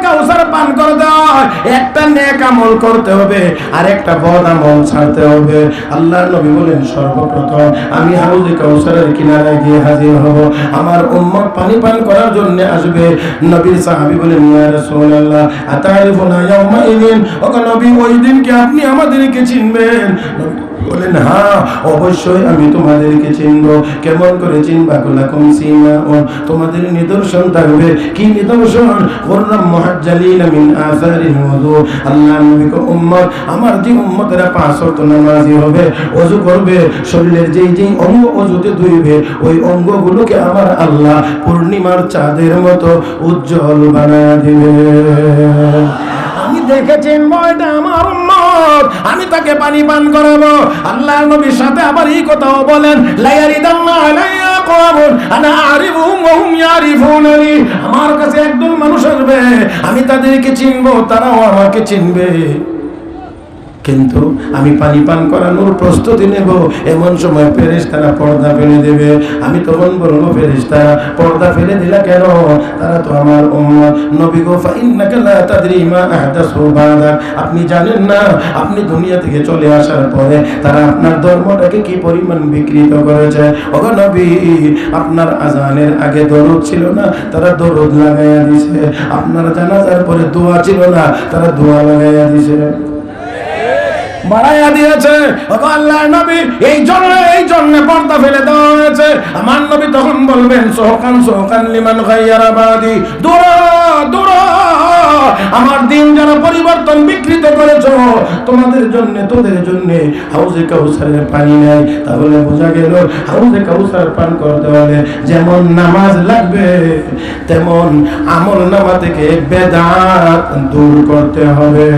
কাউসার পান করতে হয়, একটা নেক আমল করতে হবে আর একটা বদ আমল ছাড়তে হবে। আল্লাহর নবী বলেন, সর্বপ্রথম আমি হাউজে কাউসারের কিনারায় গিয়ে হাজির হব, আমার উম্মত পানি পান করার জন্য আসবে। নবীর সাহাবী বলেন, ইয়া রাসূলুল্লাহ আতারিফুনা ইয়াউমাইদিন, ও নবী ওই দিন কি আপনি আমাদেরকে চিনবেন? বলেন, হ্যাঁ অবশ্যই আমি তোমাদেরকে চিনব। কেমন করে চিনবা? কুলাকুম সিমাউন, তোমাদের নিদর্শন থাকবে। কি নিদর্শন? কুররাম মুহাজ্জালিনা মিন আসারিল ওযু। আল্লাহর নবী কো উম্মত, আমার যে উম্মতেরা পাঁচ ওয়াক্ত নামাজি হবে, ওযু করবে, শরীরের যেই যেই অঙ্গ ওযুতে ধুইবে, ওই অঙ্গগুলোকে আমার আল্লাহ পূর্ণিমার চাঁদের মতো উজ্জ্বল বানায় দিবে। আমি দেখেছি এটা আমার উম্মত, আমি তাকে পানি পান করাবো। আল্লাহর নবীর সাথে আবার এই কথাও বলেন, লা ইয়ারিদান্না আলাইয়া কওমুন আনা আরিফুহুম ওয়া হুম ইয়ারিফুনানি, আমার কাছে একদল মানুষ আসবে, আমি তাদেরকে চিনবো, তারাও আমাকে চিনবে, কিন্তু আমি পানি পান করানোর প্রস্তুতি নেব, এমন সময় ফেরেশতারা পর্দা ফেলে দেবে। আমি তখন বলবো, ফেরেশতারা পর্দা ফেলে দিলা কেন? তারা তো আমার উম্মত। নবী গো, ফাইন্নাকা লা তাদরি মা আহদাসু বাদাক, আপনি জানেন না আপনি দুনিয়া থেকে চলে আসার পরে তারা আপনার ধর্মটাকে কি পরিমাণ বিকৃত করেছে। ওগো নবী, আপনার আজানের আগে দরুদ ছিল না, তারা দরুদ লাগাইয়া দিছে। আপনার জানাজার পরে দোয়া ছিল না, তারা দোয়া লাগাইয়া দিছে, বাড়াইয়া দিয়েছে। আল্লাহর নবী এই জন্য পর্দা ফেলে দেওয়া হয়েছে। আমার নবী তখন বলবেন, সোহকান সোহকান লিমান গায়্যারা বাদি, দূরা দূরা, আমার দিন যারা পরিবর্তন বিকৃত করেছো, তোমাদের জন্য তোদের জন্য হাউজে কাউসারের পানি নেই। তাহলে বোঝা গেল হাউজে কাউসার পান করতে হলে যেমন নামাজ লাগবে, তেমন আমল নামা থেকে বেদাত দূর করতে হবে।